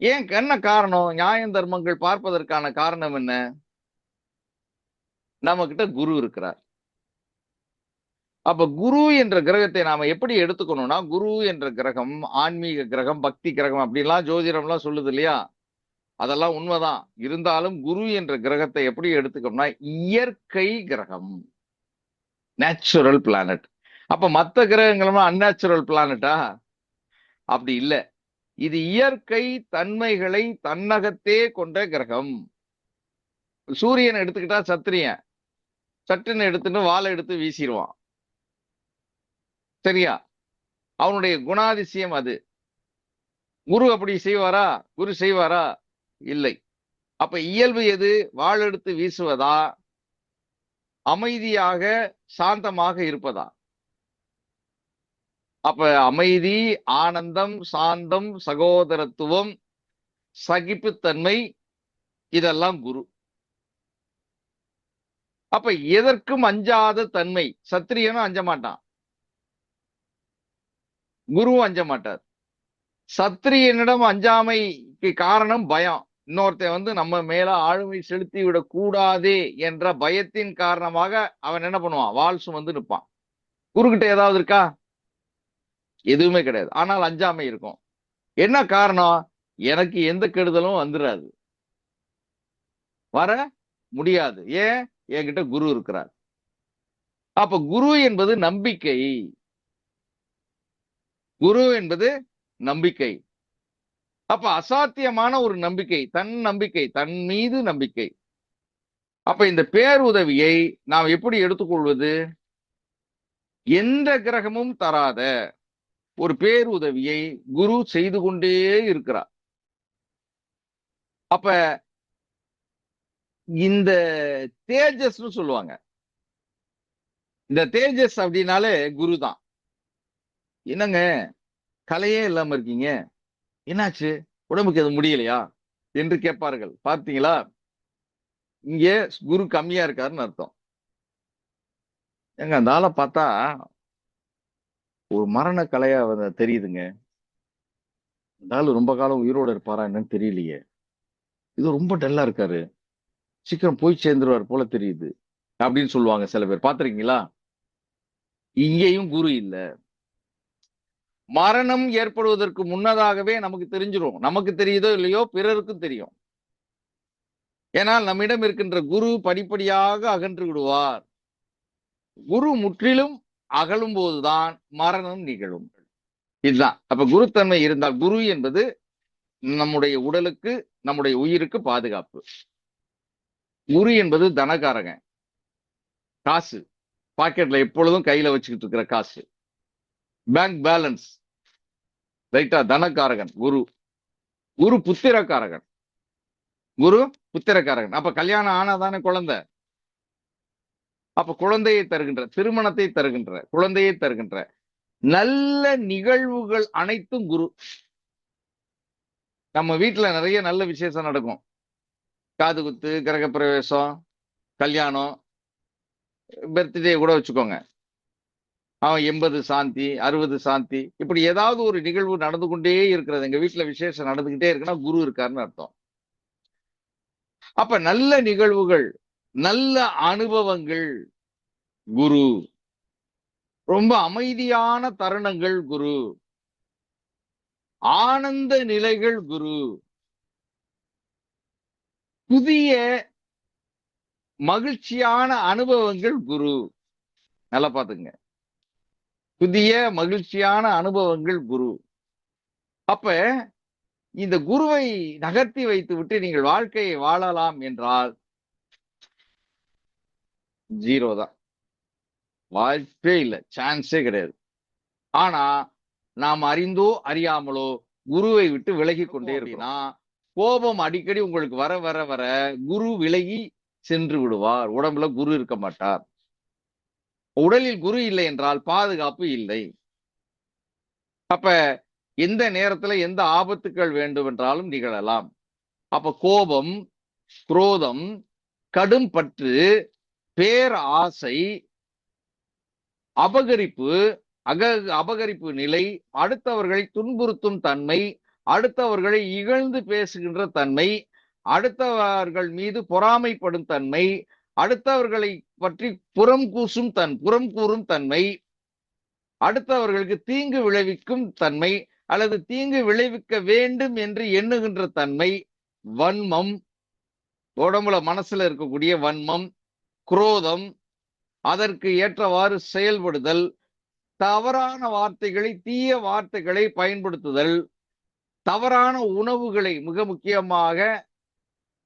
ஏன் என்ன காரணம்? நியாயம் தர்மங்கள் பார்ப்பதற்கான காரணம் என்ன? நம்ம கிட்ட குரு இருக்கிறார். அப்ப குரு என்ற கிரகத்தை நாம எப்படி எடுத்துக்கணும்னா, குரு என்ற கிரகம் ஆன்மீக கிரகம், பக்தி கிரகம் அப்படிலாம் ஜோதிடம்லாம் சொல்லுது இல்லையா? அதெல்லாம் உண்மைதான். இருந்தாலும் குரு என்ற கிரகத்தை எப்படி எடுத்துக்கணும்னா, இயற்கை கிரகம். Natural planet. அப்ப மத்த கிரகங்களும் அன்நேச்சுரல் பிளானட்டா? அப்படி இல்ல. இது இயற்கை தன்மைகளை தன்னகத்தே கொண்ட கிரகம். சூரியன் எடுத்துக்கிட்டா சத்திரியன். சட்டுன்னு எடுத்துட்டு வாளை எடுத்து வீசிடுவான். சரியா? அவனுடைய குணாதிசயம் அது. குரு அப்படி செய்வாரா? குரு செய்வாரா? இல்லை. அப்ப இயல்பு எது? வாள் எடுத்து வீசுவதா? அமைதியாக சாந்தமாக இருப்பதா? அப்ப அமைதி, ஆனந்தம், சாந்தம், சகோதரத்துவம், சகிப்புத்தன்மை இதெல்லாம் குரு. அப்ப எதற்கும் அஞ்சாத தன்மை. சத்திரியனும் அஞ்ச மாட்டான், குருவும் அஞ்ச மாட்டார். சத்திரியனிடம் அஞ்சாமைக்கு காரணம் பயம். இன்னொருத்தன் நம்ம மேல ஆளுமை செலுத்தி விடக் கூடாதே என்ற பயத்தின் காரணமாக அவன் என்ன பண்ணுவான்? வாள் சுமந்து நிற்பான். குருக்கிட்ட ஏதாவது இருக்கா? எதுவுமே கிடையாது. ஆனால் அஞ்சாமை இருக்கும். என்ன காரணம்? எனக்கு எந்த கெடுதலும் வந்துடாது, வர முடியாது. ஏன்? என்கிட்ட குரு இருக்கிறார். அப்ப குரு என்பது நம்பிக்கை. குரு என்பது நம்பிக்கை. அப்ப அசாத்தியமான ஒரு நம்பிக்கை, தன் நம்பிக்கை, தன் மீது நம்பிக்கை. அப்ப இந்த பேருதவியை நாம் எப்படி எடுத்துக்கொள்வது? எந்த கிரகமும் தராத ஒரு பேருதவியை குரு செய்து கொண்டே இருக்கிறார். அப்ப இந்த தேஜஸ்னு சொல்லுவாங்க. இந்த தேஜஸ் அப்படின்னாலே குரு தான். என்னங்க கலையே இல்லாம இருக்கீங்க, என்னாச்சு? உடம்புக்கு எதுவும் முடியலையா என்று கேட்பார்கள். பார்த்தீங்களா? இங்கே குரு கம்மியா இருக்காருன்னு அர்த்தம். எங்க அந்த ஆளை பார்த்தா ஒரு மரண கலையா தெரியுதுங்க. அந்த ஆளு ரொம்ப காலம் உயிரோட இருப்பாரா என்னன்னு தெரியலையே. இது ரொம்ப டல்லா இருக்காரு, சீக்கிரம் போய் சேர்ந்துருவார் போல தெரியுது அப்படின்னு சொல்லுவாங்க சில பேர். பார்த்திருக்கீங்களா? இங்கேயும் குரு இல்ல. மரணம் ஏற்படுவதற்கு முன்னதாகவே நமக்கு தெரிஞ்சிரும். நமக்கு தெரியுதோ இல்லையோ பிறருக்கும் தெரியும். ஏனால் நம்மிடம் இருக்கின்ற குரு படிப்படியாக அகன்று விடுவார். குரு முற்றிலும் அகலும் போதுதான் மரணம் நிகழும். இதுதான். அப்ப குருத்தன்மை இருந்தால், குரு என்பது நம்முடைய உடலுக்கு, நம்முடைய உயிருக்கு பாதுகாப்பு. குரு என்பது தனகாரகன். காசு பாக்கெட்ல எப்பொழுதும் கையில வச்சுக்கிட்டு இருக்கிற காசு, பேங்க் பேலன்ஸ். ரைட்டா? தனகாரகன் குரு. குரு புத்திரக்காரகன். குரு புத்திரக்காரகன். அப்ப கல்யாணம் ஆனாதானே குழந்தை. அப்ப குழந்தையை தருகின்ற, திருமணத்தை தருகின்ற, குழந்தையை தருகின்ற நல்ல நிகழ்வுகள் அனைத்தும் குரு. நம்ம வீட்டுல நிறைய நல்ல விசேஷம் நடக்கும். காது குத்து, கிரகப்பிரவேசம், கல்யாணம், பர்த்டே கூட வச்சுக்கோங்க. அவன் 80 சாந்தி, 60 சாந்தி, இப்படி ஏதாவது ஒரு நிகழ்வு நடந்து கொண்டே இருக்கிறது. எங்க வீட்டுல விசேஷம் நடந்துகிட்டே இருக்குன்னா குரு இருக்காருன்னு அர்த்தம். அப்ப நல்ல நிகழ்வுகள், நல்ல அனுபவங்கள் குரு. ரொம்ப அமைதியான தருணங்கள் குரு. ஆனந்த நிலைகள் குரு. புதிய மகிழ்ச்சியான அனுபவங்கள் குரு. நல்லா பாத்துங்க. புதிய மகிழ்ச்சியான அனுபவங்கள் குரு. அப்ப இந்த குருவை நகர்த்தி வைத்து விட்டு நீங்கள் வாழ்க்கையை வாழலாம் என்றால் ஜீரோ தான். வாய்ப்பே இல்லை, சான்ஸே கிடையாது. ஆனா நாம் அறிந்தோ அறியாமலோ குருவை விட்டு விலகி கொண்டே இருக்கணும். கோபம் அடிக்கடி உங்களுக்கு வர வர வர குரு விலகி சென்று விடுவார். உடம்புல குரு இருக்க மாட்டார். உடலில் குரு இல்லை என்றால் பாதுகாப்பு இல்லை. அப்ப எந்த நேரத்துல எந்த ஆபத்துக்கள் வேண்டுமென்றாலும் நிகழலாம். அப்ப கோபம், குரோதம், கடும் பற்று, பேர் ஆசை, அபகரிப்பு, அபகரிப்பு நிலை, அடுத்தவர்களை துன்புறுத்தும் தன்மை, அடுத்தவர்களை இகழ்ந்து பேசுகின்ற தன்மை, அடுத்தவர்கள் மீது பொறாமைப்படும் தன்மை, அடுத்தவர்களை பற்றி புறம் கூறும் தன்மை, அடுத்தவர்களுக்கு தீங்கு விளைவிக்கும் தன்மை அல்லது தீங்கு விளைவிக்க வேண்டும் என்று எண்ணுகின்ற தன்மை, வன்மம், உடம்புல மனசுல இருக்கக்கூடிய வன்மம், குரோதம், அதற்கு ஏற்றவாறு செயல்படுதல், தவறான வார்த்தைகளை, தீய வார்த்தைகளை பயன்படுத்துதல், தவறான உணவுகளை, மிக முக்கியமாக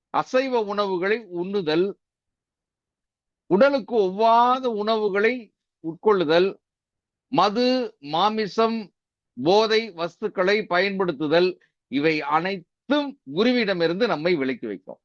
அசைவ உணவுகளை உண்ணுதல், உடலுக்கு ஒவ்வாத உணவுகளை உட்கொள்ளுதல், மது, மாமிசம், போதை வஸ்துக்களை பயன்படுத்துதல், இவை அனைத்தும் குருவிடமிருந்து நம்மை விலக்கி வைக்கும்.